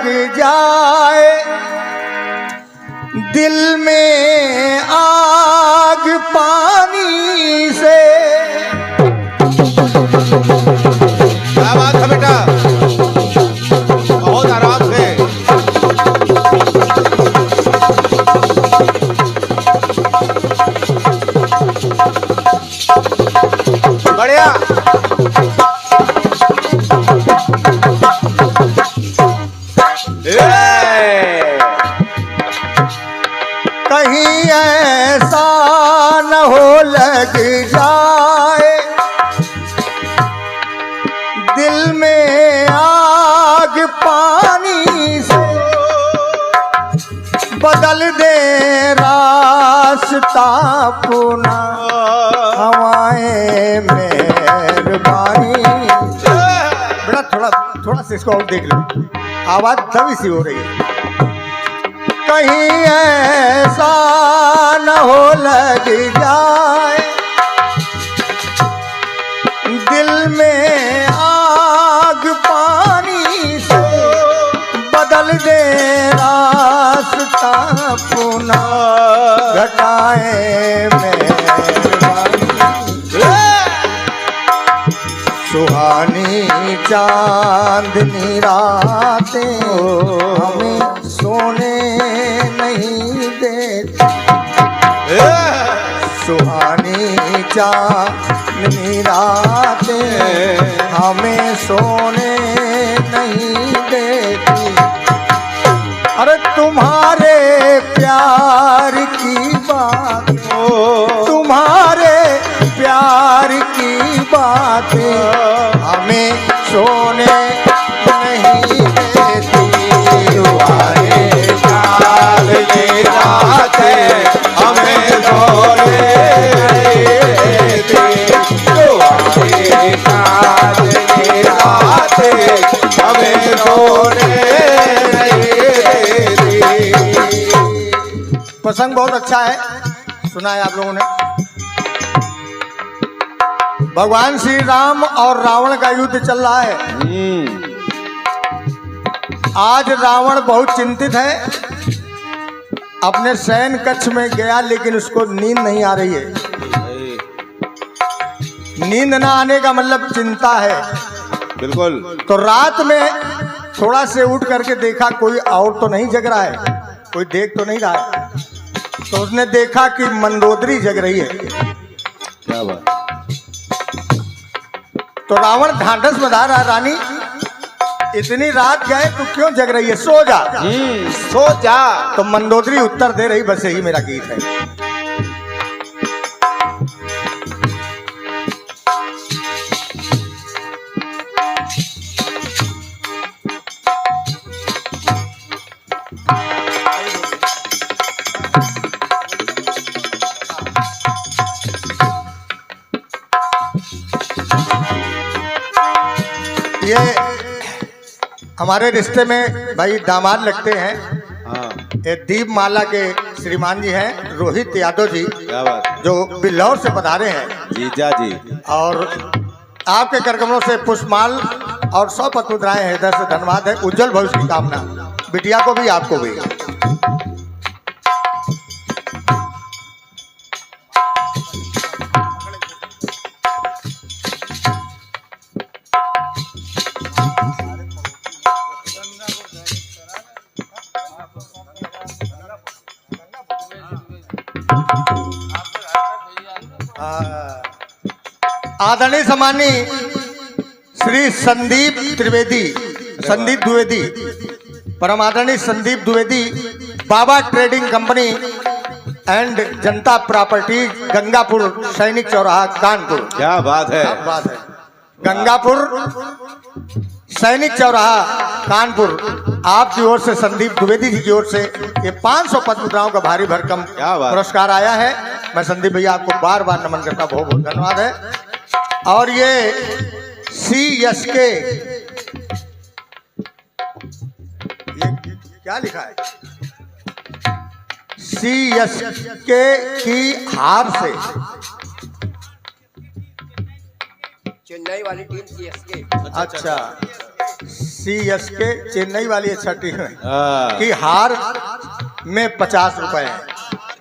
लग जाए, दिल में आग पानी से। क्या बात है बेटा, बहुत आराम से। बढ़िया। कहीं ऐसा न हो लग जाए, दिल में आग पानी से, बदल दे रास्ता अपना हवाएं मेहरबानी। बेटा थोड़ा से इसको और देख लो, आवाज दबी सी हो रही है। कहीं ऐसा न हो लग जाए, दिल में आग पानी से, बदल दे रास्ता अपना घटाए मेहरबानी। सुहानी चांदनी रातें हमें सोने नहीं देती, सुहानी चांदनी रातें हमें सोने नहीं देती। अरे तुम्हारे प्यार की बात, तुम्हारे प्यार की बातें हमें सोने नहीं देती। तुम्हारे प्यार की बातें हमें सोने नहीं देती। तुम्हारे प्यार की बातें हमें सोने नहीं देती। प्रसंग बहुत अच्छा है, सुना है आप लोगों ने। भगवान श्री राम और रावण का युद्ध चल रहा है। आज रावण बहुत चिंतित है, अपने शयन कक्ष में गया लेकिन उसको नींद नहीं आ रही है। नींद ना आने का मतलब चिंता है। बिल्कुल। तो रात में थोड़ा से उठ करके देखा कोई और तो नहीं जग रहा है, कोई देख तो नहीं रहा है। तो उसने देखा कि मंदोदरी जग रही है। क्या बात। तो रावण ढांढस बंधा रहा, रानी इतनी रात गए तो क्यों जग रही है, सो जा। सो जा। तो मंदोदरी उत्तर दे रही, बस यही मेरा गीत है। ये हमारे रिश्ते में भाई दामाद लगते हैं। हाँ। ये दीपमाला के श्रीमान जी हैं, रोहित यादव जी। क्या बात। जो बिल्लौर से पधारे हैं। जीजा जी। और आपके करकमलों से पुष्पमाल और 100 पत्मुद्राएं हृदय से धन्यवाद है। उज्जवल भविष्य की कामना, बिटिया को भी आपको भी। आदरणीय सम्मानीय श्री संदीप त्रिवेदी, संदीप द्विवेदी, परम आदरणीय संदीप द्विवेदी, बाबा trading company and Janata property, Gangapur सैनिक चौराहा, कानपुर। क्या बात है। क्या बात है। गंगापुर सैनिक चौराहा, कानपुर। आपकी ओर से संदीप द्विवेदी जी की ओर से ये 500 पद्ममुद्राओं का भारी भरकम पुरस्कार आया है। मैं संदीप भैया आपको बार बार नमन करता, बहुत बहुत धन्यवाद है। और ये CSK, ये क्या लिखा है, CSK की हार से, चेन्नई वाली टीम CSK। अच्छा CSK चेन्नई वाली अच्छा टीम है हाँ, कि हार में 50 रुपए है।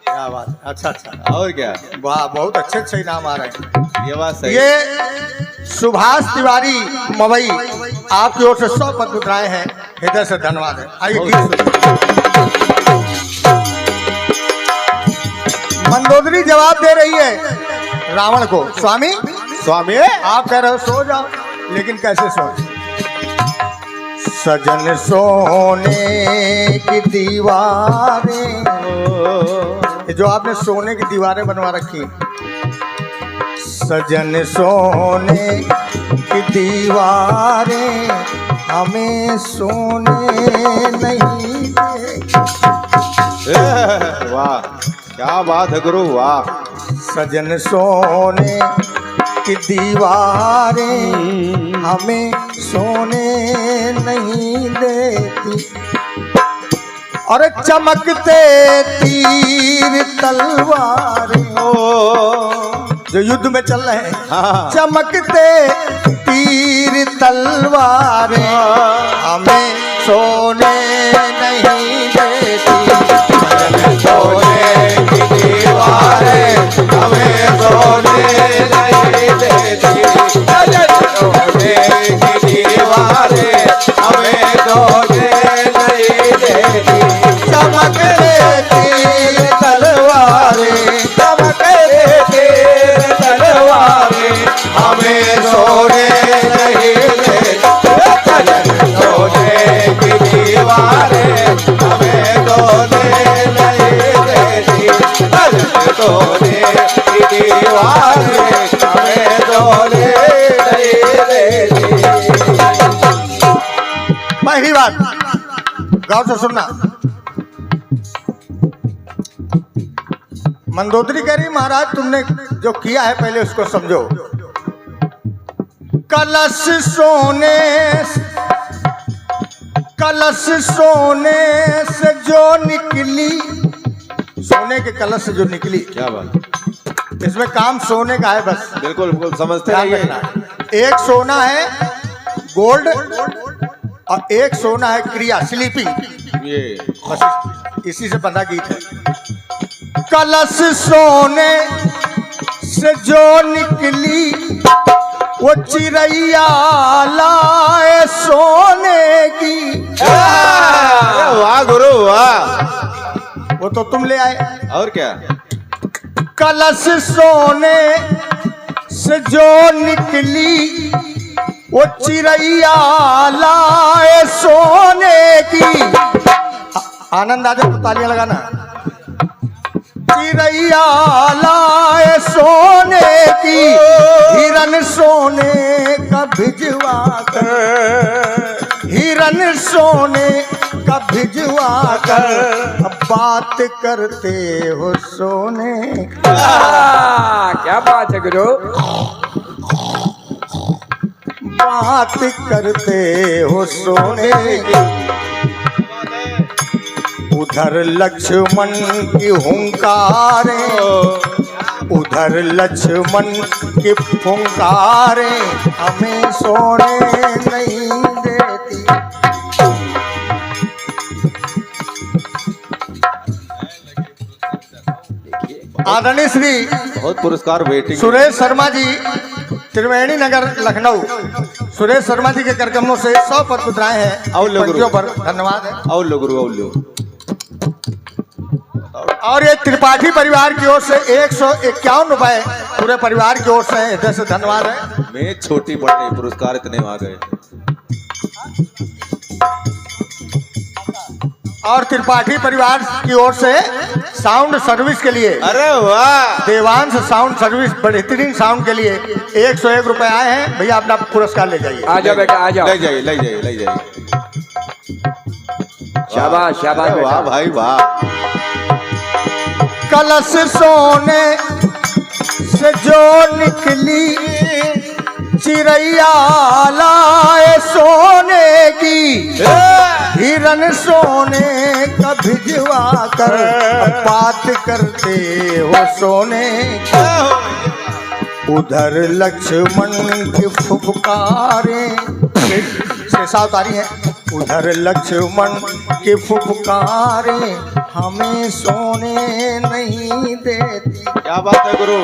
क्या बात है। अच्छा अच्छा, और क्या, वाह, बहुत अच्छे अच्छे इनाम आ रहे हैं। ये बात सही। ये सुभाष तिवारी मवई आपकी ओर से 100 पद मुद्राएं हैं, हृदय से धन्यवाद है। आइए गीत सुनिए। मंदोदरी जवाब दे रही है रावण को, स्वामी स्वामी आप कह रहे हो सो जाओ, लेकिन कैसे सो? सजन सोने की दीवारें, ये जो आपने सोने की दीवारें बनवा रखी, सजन सोने की दीवारें हमें सोने नहीं दे। वाह, क्या बात है गुरु, वाह। सजन सोने की दीवारें हमें सोने नहीं देती, और चमकते तीर तलवारें जो युद्ध में चल रहे हैं, हाँ। चमकते तीर तलवारें हमें सोने नहीं देती, सोने की दीवारें हमें सोने नहीं देती, सोने की दीवारें हमें सोने नहीं देती, चमकते तीर तलवारें, चमकते तीर तलवारें हमें सोने नहीं देती, सोने की दीवारें हमें सोने नहीं देती, सोने की दीवारें हमें सोने नहीं देती। पहली बात गौर से सुनना, मंदोदरी कह रही महाराज तुमने जो किया है पहले उसको समझो। कलश सोने, कलश सोने से जो निकली, सोने के कलश से जो निकली, क्या बात, इसमें काम सोने का है बस, बिल्कुल बिल्कुल समझते ध्यान रहिए। रखना। एक सोना है गोल्ड और एक सोना है क्रिया स्लीपिंग, ये बस इसी से बंधा गीत है। कलश सोने से जो निकली वो चिड़ैया लाए सोने की, वाह गुरु वाह, वो तो तुम ले आए। और क्या, कलश सोने से जो निकली वो चिड़ैया लाए सोने की, आनंद आ जाए तो तालियां लगाना। चिड़ैया लाए सोने की, हिरन सोने का भिजवा कर, हिरन सोने का भिजवा कर बात करते हो सोने। क्या बात है गुरु, बात करते हो सोने की। उधर लक्ष्मण की हुंकारें, उधर लक्ष्मण की फुंकारें हमें सोने नहीं देती। आदरणीय श्री बहुत पुरस्कार वेटिंग। सुरेश शर्मा जी, त्रिवेणी नगर लखनऊ, सुरेश शर्मा जी के कार्यक्रमों से 100 पद मुद्राएं हैं और लोग पंक्तियों पर, धन्यवाद है। और लो गुरु, और लो। और ये त्रिपाठी परिवार की ओर से 151 रुपए पूरे परिवार की ओर से हृदय से धन्यवाद है। मैं छोटी पड़ गई, पुरस्कार इतने आ गए। और त्रिपाठी परिवार की ओर से साउंड सर्विस के लिए, अरे वाह, देवांश साउंड सर्विस, बेहतरीन साउंड के लिए 101 रुपए आए हैं। भैया अपना पुरस्कार ले जाइए। आ जाओ बेटा, आ जाओ। ले जाइए ले जाइए ले जाइए। शाबाश शाबाश अरे वाह बेटा। भाई वाह। कलश सोने से जो निकली चिड़ैया लाए सोने की, हिरन सोने का भिजवा कर बात करते हो सोने की। उधर लक्ष्मण की फुफकारें रेशा उतारी है। उधर लक्ष्मण के फुफकारे हमें सोने नहीं देती, क्या बात है गुरु।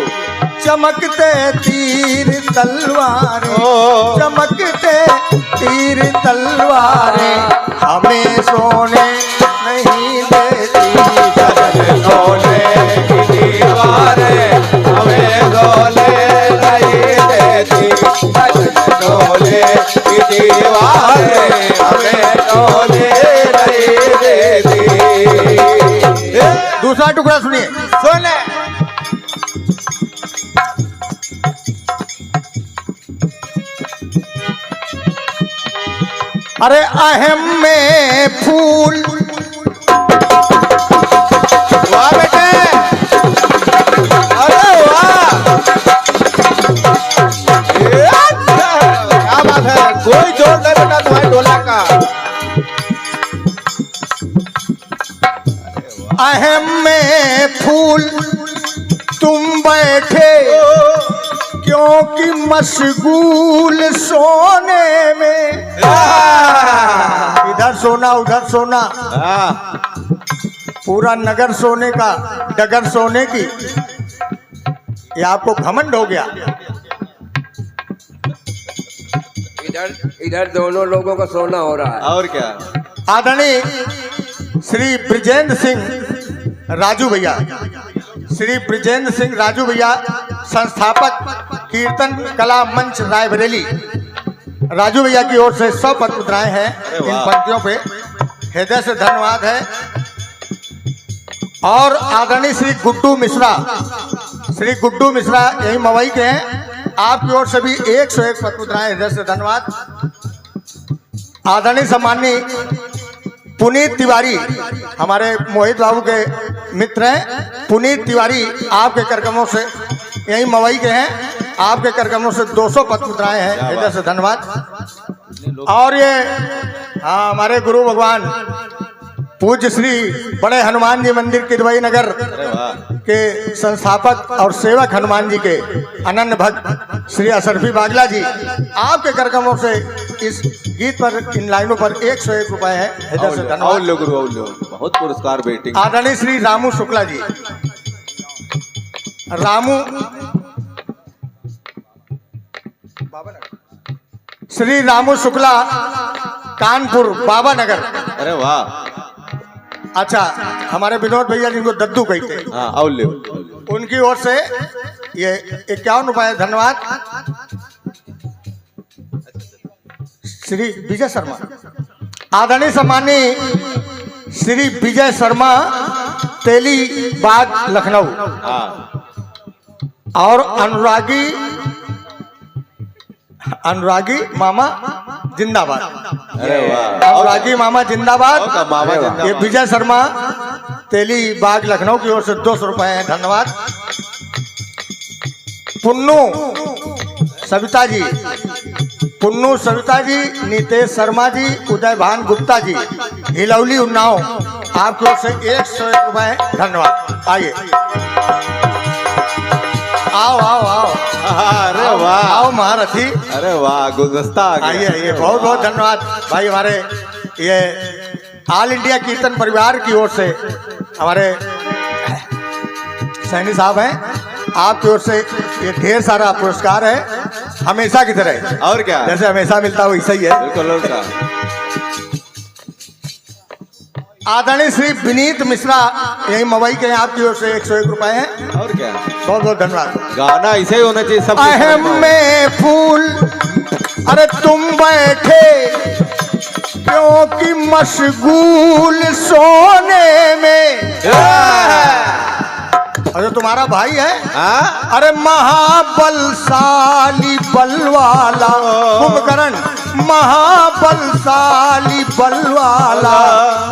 चमकते तीर तलवारें, चमकते तीर तलवारें हमें सोने नहीं देती। सोने की दीवारें हमें सोने नहीं देती, सोने की दीवारें हमें सोने नहीं देती। दूसरा टुकड़ा सुनिए। सोने अरे अहम में फूल, वाह बेटे, अरे वाह, क्या बात है। कोई जोर नहीं बेटा तुम्हारे ढोलक का। अहम में फूल तुम बैठे क्योंकि मशगूल सोने में। इधर सोना उधर सोना, पूरा नगर सोने का, डगर सोने की। ये आपको घमंड हो गया। इधर दोनों लोगों को सोना हो रहा है। और क्या। आदरणीय श्री ब्रिजेंद्र सिंह राजू भैया, श्री ब्रिजेंद्र सिंह राजू भैया संस्थापक कीर्तन कला मंच रायबरेली, राजू भैया की ओर से 100 पद मुद्राएं हैं इन पंक्तियों पे, हृदय से धन्यवाद है। और आदरणीय श्री गुड्डू मिश्रा, श्री गुड्डू मिश्रा यही मवई के हैं, आपकी ओर से भी 101 पद मुद्राएं, हृदय से धन्यवाद। आदरणीय सम्माननीय पुनीत तिवारी, हमारे मोहित बाबू के मित्र हैं, पुनीत तिवारी आपके कार्यक्रमों से यही मवई के हैं, आपके कार्यक्रमों से 200 पद मुद्राएं हैं, हृदय से धन्यवाद। और ये हाँ हमारे गुरु भगवान पूज्य श्री बड़े हनुमान जी मंदिर किदवई नगर के संस्थापक और सेवक हनुमान जी के अनन्य भक्त श्री असरफी बागला जी, आपके कार्यक्रमों से इस गीत पर, इन लाइनों पर 101 रुपए है, हृदय से धन्यवाद। लो गुरु, और लो, बहुत पुरस्कार बेटिंग। आदरणीय श्री रामू शुक्ला जी, रामू श्री रामू शुक्ला कानपुर बाबा नगर। अरे वाह। अच्छा, हमारे विनोद भैया जिनको दद्दू कहते हैं, हाँ, और लो, उनकी ओर से ये 51 रुपए, धन्यवाद। श्री विजय शर्मा, आदरणीय सम्माननीय श्री विजय शर्मा तेली बाग लखनऊ, और अनुरागी मामा जिंदाबाद। अरे वाह, अनुरागी मामा जिंदाबाद। मामा जिंदाबाद। ये विजय शर्मा तेली बाग लखनऊ की ओर से 200 रुपए हैं, धन्यवाद। पुन्नू सविता जी, नीतेश शर्मा जी, उदय भान गुप्ता जी, हिलौली उन्नाव, आपकी ओर से 101 रुपए, धन्यवाद। आइए, आओ आओ आओ, अरे वाह, आओ महारथी, अरे वाह, गुलदस्ता आ गया। आइए आइए, बहुत बहुत धन्यवाद भाई। हमारे ये ऑल इंडिया कीर्तन परिवार की ओर से हमारे सैनी साहब हैं, आपकी ओर से ये ढेर सारा पुरस्कार है, हमेशा की तरह। और क्या, जैसे हमेशा मिलता है वैसा ही है। बिल्कुल, और क्या। आदरणीय श्री विनीत मिश्रा यही मवई के हैं, आपकी ओर से 101 रुपए हैं, और क्या। बहुत बहुत धन्यवाद। गाना ऐसे ही होना चाहिए सब। अहम में फूल, अरे तुम बैठे क्योंकि मशगूल सोने में। अरे तुम्हारा भाई है, अरे महाबलशाली बलवाला कुंभकर्ण, महाबलशाली बलवाला,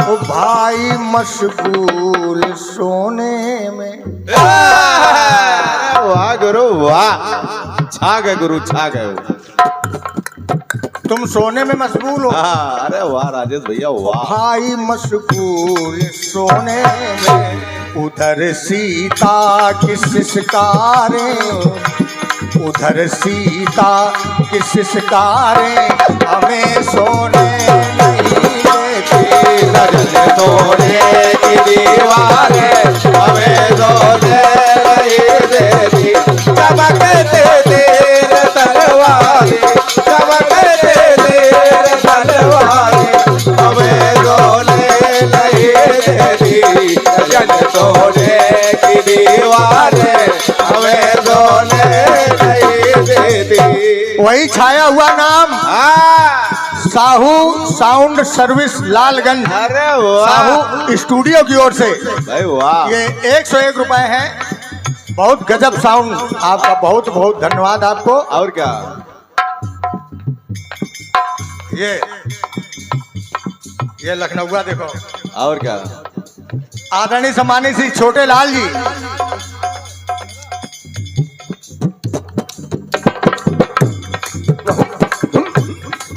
ओ भाई मशगूल सोने में। वाह गुरु वाह, छा गए गुरु, छा गए। तुम सोने में मशगूल हो। अरे वाह राजेश भैया, वाह। भाई मशगूल सोने में, उधर सीता की सिसकारें, उधर सीता कि सिसकारें हमें सोने नहीं देती। सजन सोने की दीवारें हमें सोने नहीं देती। चमकते तेरे तलवारें, चमकते तेरे तलवारें हमें सोने नहीं देती। सजन सोने की दीवारें हमें सोने नहीं देती। वही छाया हुआ नाम साहू साउंड सर्विस लालगंज, अरे वाह साहू स्टूडियो की ओर से भाई वाह। ये 101 रुपए है। बहुत गजब साउंड, आपका बहुत बहुत धन्यवाद आपको। और क्या ये लखनऊआ देखो, और क्या आदरणीय सम्मानित श्री छोटे लाल जी,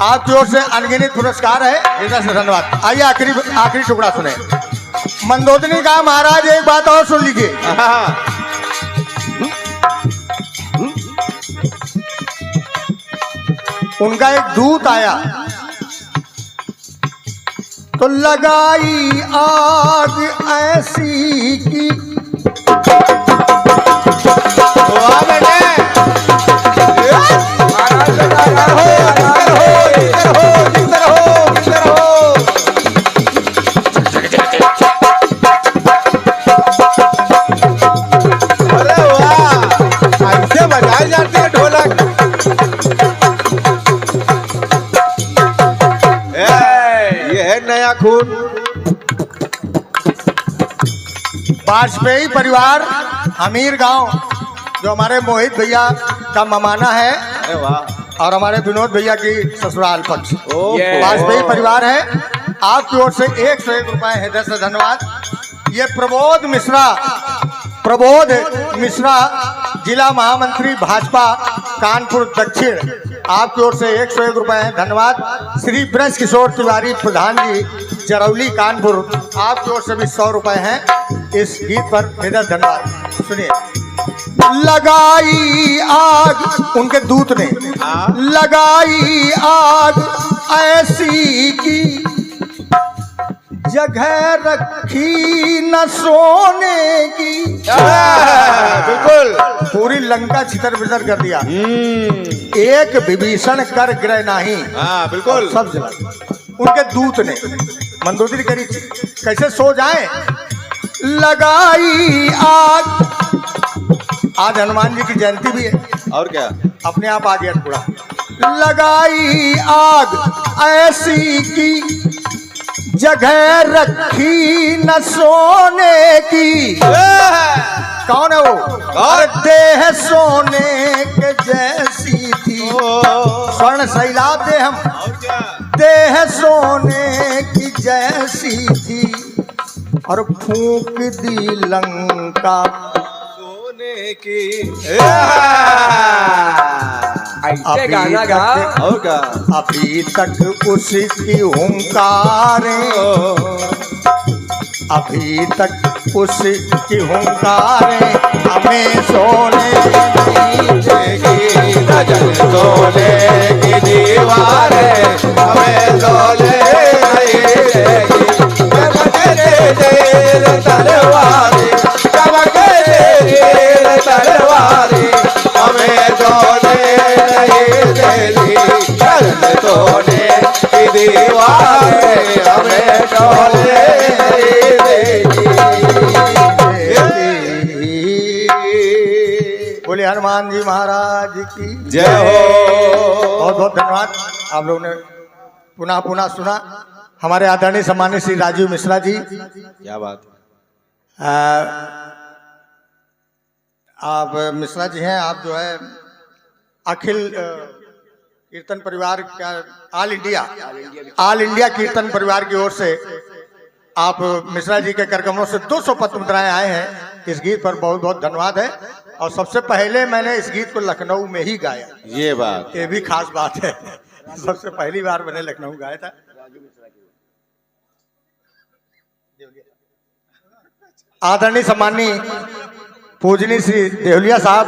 आपकी ओर से अनगिनत पुरस्कार है, हृदय से धन्यवाद। आइए आखिरी टुकड़ा सुने। मंदोदरी का महाराज एक बात और सुन लीजिए। उनका एक दूत आया तो लगाई आग ऐसी की, खून। वाजपेयी परिवार अमीर गांव, जो हमारे मोहित भैया का ममाना है, अरे वाह। और हमारे विनोद भैया की ससुराल पक्ष ये वाजपेयी परिवार है। आपकी ओर से 101 रुपए हृदय से धन्यवाद। ये प्रबोध मिश्रा जिला महामंत्री भाजपा कानपुर दक्षिण, आपकी ओर से 101 रुपए हैं, धन्यवाद। श्री ब्रज किशोर तिवारी प्रधान जी जरौली कानपुर, आपकी ओर से भी 100 रुपए हैं। इस गीत पर हृदय धन्यवाद। सुनिए। लगाई आग, उनके दूत ने लगाई आग ऐसी की, जगह रखी न सोने की। बिल्कुल पूरी लंका छितर बितर कर दिया, एक विभीषण कर ग्रह नहीं। हाँ बिल्कुल सब जला। उनके दूत ने मंदोदरी करी, कैसे सो जाए। लगाई आग, आज हनुमान जी की जयंती भी है, और क्या अपने आप आ गया पूरा। लगाई आग ऐसी की, जगह रखी न सोने की। कौन है वो? और देह सोने के जैसी थी, स्वर्ण सैलाब दे हम, देह सोने की जैसी थी, और फूंक दी लंका सोने की। ऐसे गाना गा। और क्या अभी तक उसकी हुंकारें, अभी तक उसकी हुंकारें हमें सोने नहीं देगी। सजन सोने की दीवारें हमें सोने नहीं देगी। चमकते तेरे तलवारें, चमकते तेरे तलवारें हमें सोने नहीं देगी। सजन सोने की दीवारें हमें सोने नहीं देगी। बोले हनुमान जी महाराज की जय हो। बहुत बहुत धन्यवाद। आप लोगों ने पुनः सुना। हमारे आदरणीय सम्मानित श्री राजीव मिश्रा जी, क्या बात। आप मिश्रा जी हैं, आप जो है अखिल कीर्तन परिवार का ऑल इंडिया कीर्तन परिवार की ओर से आप मिश्रा जी के कार्यक्रमों से 200 पत्र मुद्राएं आए हैं। इस गीत पर बहुत बहुत धन्यवाद है। और सबसे पहले मैंने इस गीत को लखनऊ में ही गाया, ये बात ये भी खास बात है। सबसे पहली बार मैंने लखनऊ गाया था। आदरणीय सम्माननीय पूजनीय श्री देहुलिया साहब,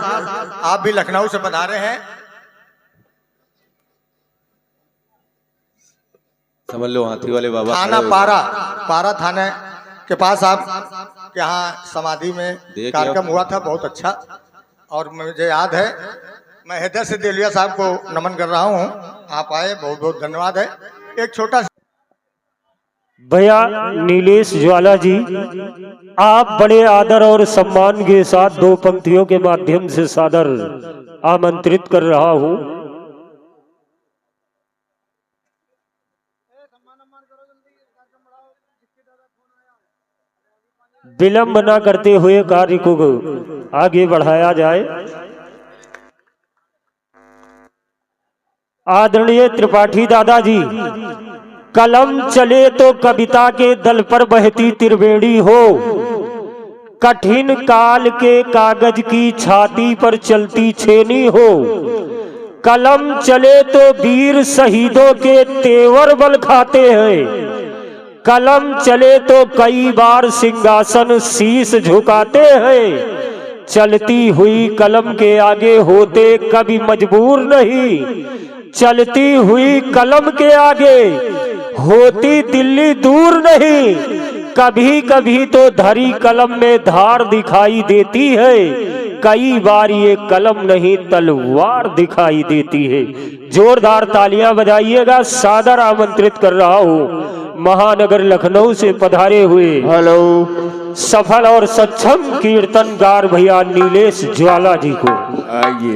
आप भी लखनऊ से पधारे हैं। समझ लो हाथी वाले बाबा थाना खड़े हो पारा थाने के पास आप यहाँ समाधि में देख कार्यक्रम लो। हुआ था, बहुत अच्छा। और मुझे याद है, मैं हृदय से देलिया साहब को नमन कर रहा हूँ। आप आए, बहुत बहुत धन्यवाद है। एक छोटा भैया नीलेश ज्वाला जी, आप बड़े आदर और सम्मान के साथ 2 पंक्तियों के माध्यम से सादर आमंत्रित कर रहा हूं। विलंब न करते हुए कार्य को आगे बढ़ाया जाए। आदरणीय त्रिपाठी दादाजी, कलम चले तो कविता के दल पर बहती त्रिवेणी हो, कठिन काल के कागज की छाती पर चलती छेनी हो। कलम चले तो वीर शहीदों के तेवर बल खाते हैं, कलम चले तो कई बार सिंहासन शीश झुकाते हैं। चलती हुई कलम के आगे होते कभी मजबूर नहीं, चलती हुई कलम के आगे होती दिल्ली दूर नहीं। कभी कभी तो धरी कलम में धार दिखाई देती है, कई बार ये कलम नहीं तलवार दिखाई देती है। जोरदार तालियां बजाइएगा। सादर आमंत्रित कर रहा हूँ महानगर लखनऊ से पधारे हुए हेलो सफल और सक्षम कीर्तनकार भैया नीलेश ज्वाला जी को। आइए।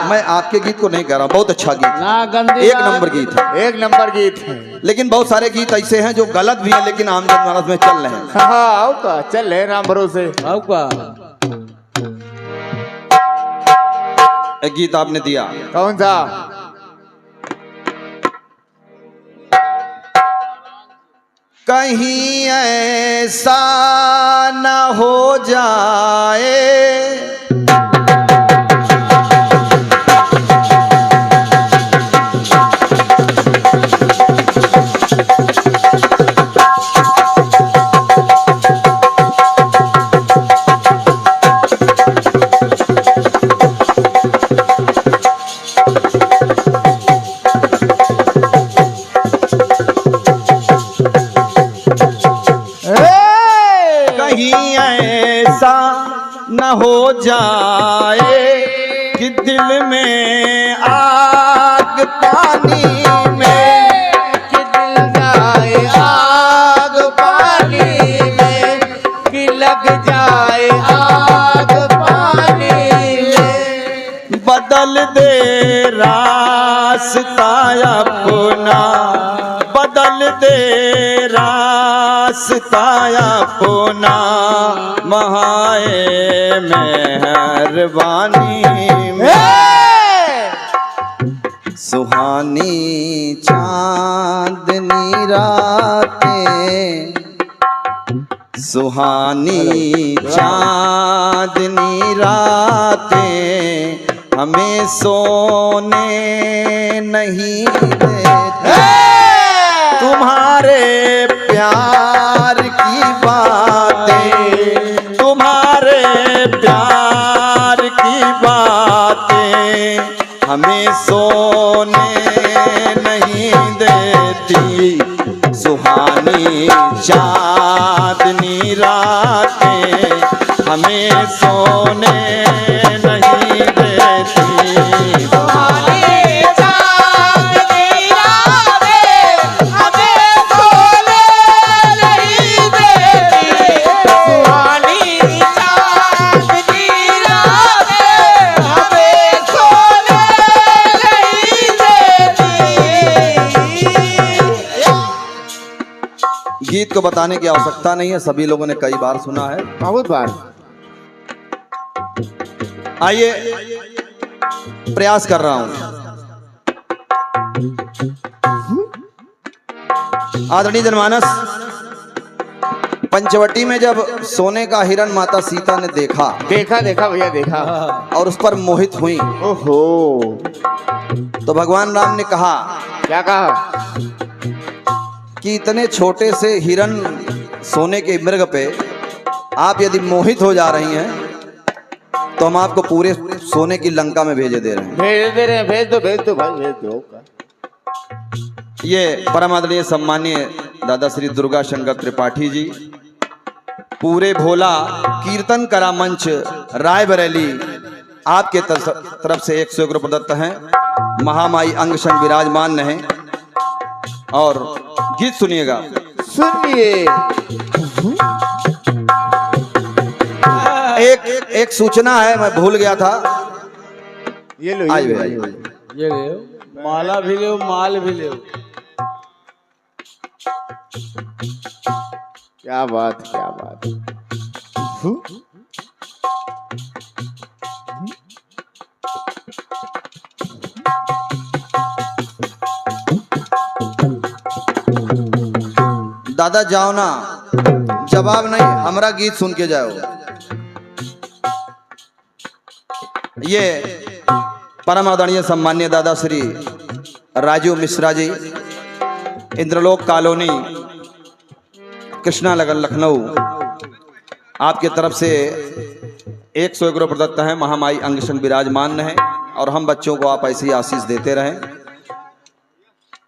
मैं आपके गीत को नहीं कह रहा, बहुत अच्छा गीत ना गंदी 1 नंबर गीत है। 1 नंबर गीत है। लेकिन बहुत सारे गीत ऐसे हैं जो गलत भी हैं लेकिन आम जनमानस में चल रहे हैं। हाँ आओ का चल है राम भरोसे आओ का। एक गीत आपने दिया, कौन सा? कहीं ऐसा न हो जाए न हो जाए कि दिल में आग पानी में, कि दिल जाए आग पानी में, कि लग जाए आग पानी में। बदल दे रास्ता अपना, बदल दे रास्ता अपना, महाए मेहरबानी में। सुहानी चांदनी रातें, सुहानी चांदनी रातें हमें सोने नहीं देते। तुम्हारे प्यार की बातें, तुम्हारे प्यार की बातें हमें सोने नहीं देती। सुहानी चांदनी रातें हमें सोने नहीं देती। सुहानी चांदनी रातें हमें सोने नहीं देती। सुहानी चांदनी रातें हमें सोने नहीं देती। गीत को बताने की आवश्यकता नहीं है, सभी लोगों ने कई बार सुना है। बहुत बार। आइए प्रयास कर रहा हूं। आदरणीय जनमानस, पंचवटी में जब सोने का हिरण माता सीता ने देखा देखा देखा भैया देखा। और उस पर मोहित हुई, ओहो तो भगवान राम ने कहा क्या कहा? कि इतने छोटे से हिरण सोने के मृग पे आप यदि मोहित हो जा रही हैं तो हम आपको पूरे सोने की लंका में भेजे दे रहे हैं। भेज दे रहे हैं। भेज दो भाई भेज दो। ये परम आदरणीय सम्मानीय दादा श्री दुर्गा शंकर त्रिपाठी जी, पूरे भोला कीर्तन करा मंच रायबरेली, आपके तरफ से 101 रुपये प्रदत्त हैं। महामाई अंग संग विराजमान हैं। और गीत सुनिएगा। सुनिए। एक सूचना है, मैं भूल गया था। ये लो, आइए, ये आइए। लो, ये ले, माला भी ले, माल भी ले। क्या बात, क्या बात। दादा जाओ ना, जवाब नहीं, हमारा गीत सुन के जाओ। ये परम आदरणीय सम्मान्य दादा श्री राजू मिश्रा जी, इंद्रलोक कॉलोनी, कृष्णा नगर, लखनऊ, आपके तरफ से 101 रुपये प्रदत्त है। महामाई अंग संग विराजमान है और हम बच्चों को आप ऐसी आशीष देते रहें।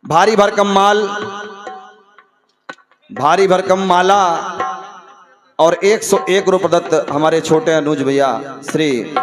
भारी भरकम माला और 101 रुपये प्रदत्त हमारे छोटे अनुज भैया श्री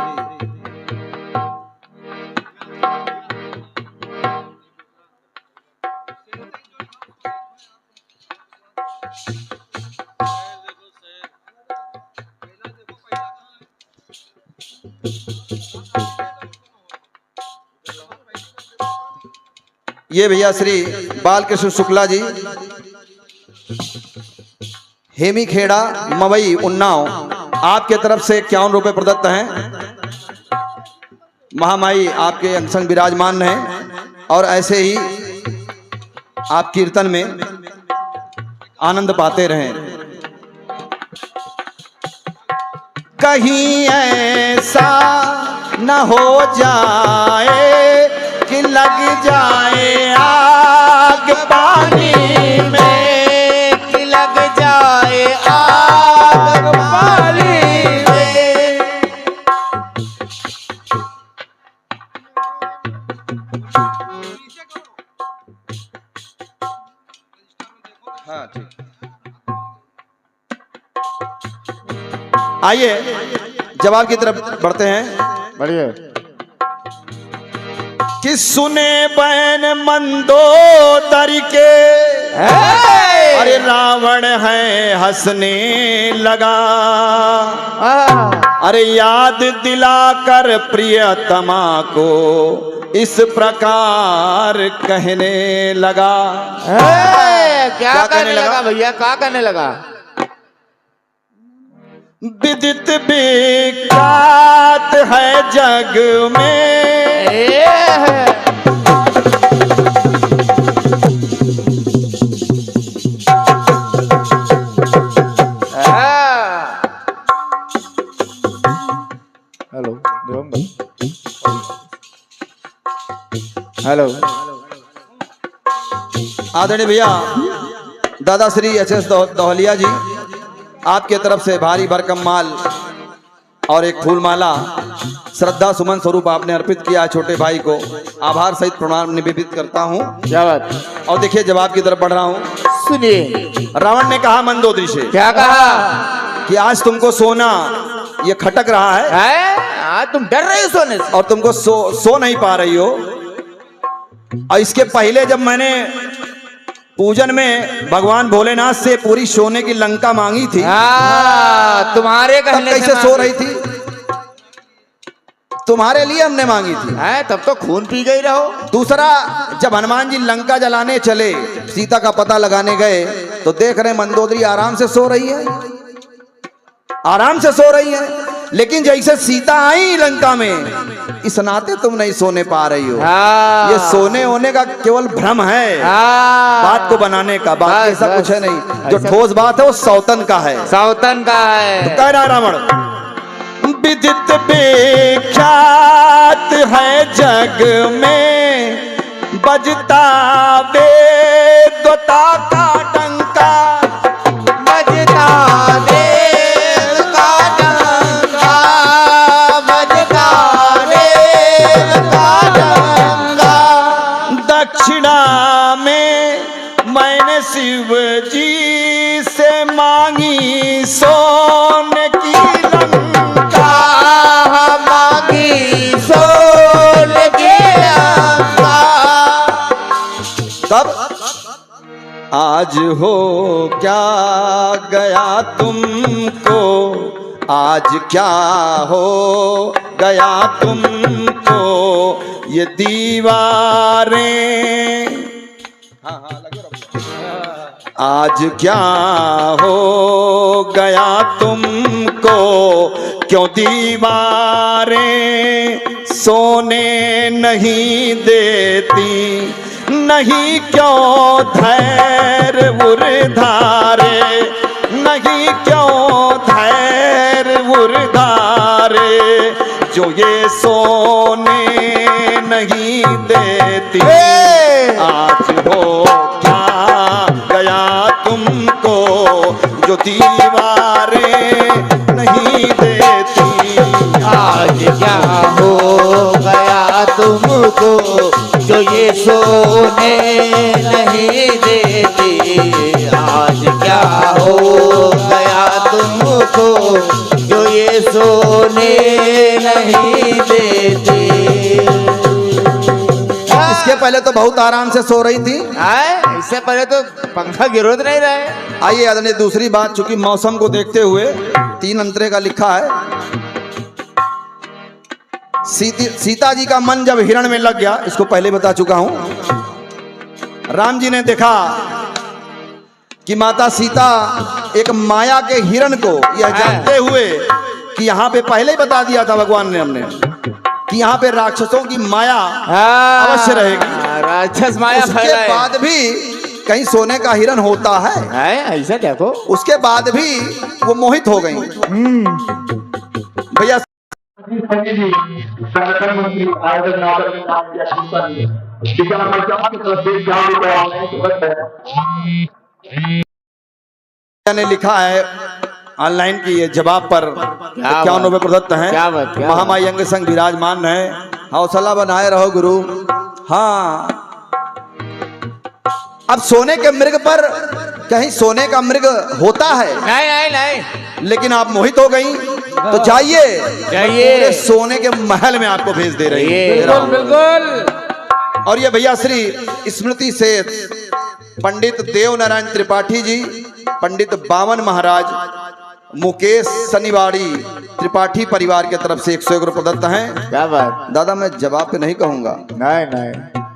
ये भैया श्री बालकृष्ण शुक्ला जी, हेमी खेड़ा, मवई, उन्नाव, आपके तरफ से 51 रुपये प्रदत्त हैं। महामाई आपके अंग संग विराजमान हैं और ऐसे ही आप कीर्तन में आनंद पाते रहें। कहीं ऐसा न हो जाए कि लग जाए आग पानी में, कि लग जाए आग पानी में। हाँ ठीक। आइए जवाब की तरफ बढ़ते हैं। बढ़िया। कि सुने बैन मंदोदरी के, अरे रावण है हंसने लगा, अरे याद दिलाकर प्रियतमा को इस प्रकार कहने लगा। क्या कहने लगा भैया, क्या कहने लगा? विदित विख्यात है जग में, हेलो हेलो। आदरणीय भैया दादा श्री एच.एस. दोहलिया जी, आपके तरफ से भारी भरकम माल और एक फूल माला श्रद्धा सुमन स्वरूप आपने अर्पित किया छोटे भाई को। आभार सहित प्रणाम निवेदित करता हूँ। क्या बात। और देखिए जवाब की तरफ बढ़ रहा हूँ। सुनिए। रावण ने कहा मंदोदरी से, क्या कहा? कि आज तुमको सोना ये खटक रहा है, तुम डर रहे हो सोने से और तुमको सो नहीं पा रही हो। और इसके पहले जब मैंने पूजन में भगवान भोलेनाथ से पूरी सोने की लंका मांगी थी, तुम्हारे तब कहने कैसे सो रही थी? तुम्हारे लिए हमने मांगी थी। तब तो खून पी गई रहो। दूसरा, जब हनुमान जी लंका जलाने चले, सीता का पता लगाने गए, तो देख रहे मंदोदरी आराम से सो रही है, आराम से सो रही है। लेकिन जैसे सीता आई लंका में, इस नाते तुम नहीं सोने पा रही हो। ये सोने होने का केवल भ्रम है, बात को बनाने का। बात ऐसा कुछ है नहीं। जो ठोस बात है वो सौतन का है, सौतन का है। तो कह रहा रावण, विदित विख्यात है जग में, बजता वेदता का डंका, बजता वेद का डंका, बजता वेद का डंका। दक्षिणा में मांगी सोने की लंका, मांगी सोने की लंका। तब आज हो क्या गया तुमको, आज क्या हो गया तुमको, ये दीवारें, आज क्या हो गया तुमको, क्यों दीवारें सोने नहीं देती, नहीं क्यों धैर्य उर्धारे, नहीं क्यों धैर्य उर्धारे, जो ये सोने नहीं देती। आज हो क्या गया तुमको, जो दीवारें नहीं देती। आज क्या हो गया तुमको, जो ये सोने नहीं देती। आज क्या हो गया तुमको, जो ये सोने नहीं देती। इसके पहले तो बहुत आराम से सो रही थी। इससे पहले तो पंखा गिरोत नहीं रहे। आइए आदरणीय, दूसरी बात, चूंकि मौसम को देखते हुए 3 अंतरे का लिखा है। सीता जी का मन जब हिरण में लग गया, इसको पहले बता चुका हूं। राम जी ने देखा कि माता सीता एक माया के हिरण को, यह जानते हुए कि यहाँ पे पहले ही बता दिया था भगवान ने हमने कि यहाँ पे राक्षसों की माया अवश्य रहेगी। राक्षस माया उसके बाद भी कहीं सोने का हिरण होता है, ऐसा देखो। उसके बाद भी वो मोहित हो गई। भैया संगठन मंत्री आयोजन नागर में नाम दिया सीता जी, टीका पंचायत की तरफ से जान को ने लिखा है ऑनलाइन की ये जवाब पर 51 प्रदत्त हैं। महामाई अंग संग विराजमान है, हौसला बनाए रहो गुरु। हाँ, अब सोने के मृग पर कहीं सोने का मृग होता है? नहीं नहीं नहीं। लेकिन आप मोहित हो गई, तो जाइए सोने के महल में आपको भेज दे रही है। बिल्कुल बिल्कुल। और ये भैया श्री स्मृति सेठ, पंडित देव नारायण त्रिपाठी जी, पंडित बावन महाराज, मुकेश शनिवाड़ी त्रिपाठी परिवार की तरफ से 101 रुपये प्रदत्त हैं। क्या बात? दादा मैं जवाब पे नहीं कहूंगा, नहीं नहीं,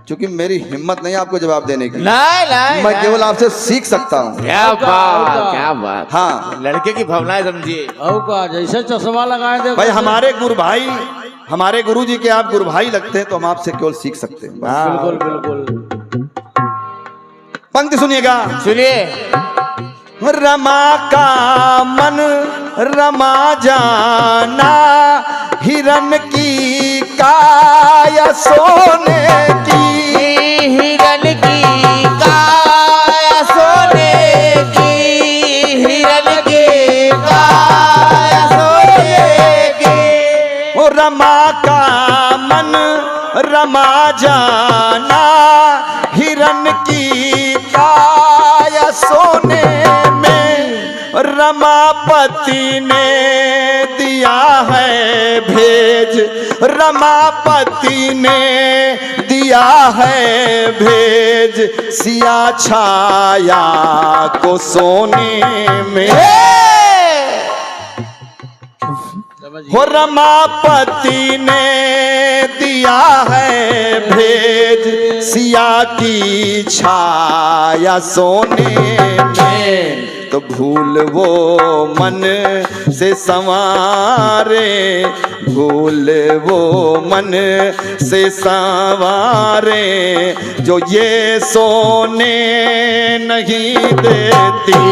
क्योंकि मेरी हिम्मत नहीं आपको जवाब देने की। नहीं नहीं, मैं केवल आपसे सीख सकता हूँ। क्या बात, क्या बात। हाँ, लड़के की भावनाएं समझिए। जैसे चश्मा लगाए थे भाई हमारे गुरु भाई, हमारे गुरु जी के आप गुरु भाई लगते हैं, तो हम आपसे केवल सीख सकते हैं। बिल्कुल बिल्कुल। पंक्ति सुनिएगा, सुनिए। रमा का मन रमा जाना, हिरन की काया सोने की, हिरन की काया सोने की, हिरन की काया सोने की। ओ रमा का मन रमा जाना, हिरन की काया सोने में, रमापति ने दिया है भेज, रमापति ने दिया है भेज, सिया छाया को सोने में। हो रमापति ने दिया है भेज, सिया की छाया सोने में, तो भूल वो मन से संवारे, भूल वो मन से संवारे, जो ये सोने नहीं देती,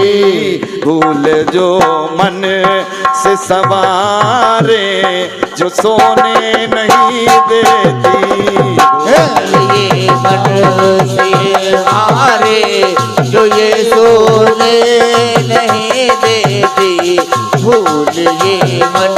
भूल जो मन से संवारे, जो सोने नहीं देती। ये मन से हारे, जो ये सोने नहीं देती, भूल ये मन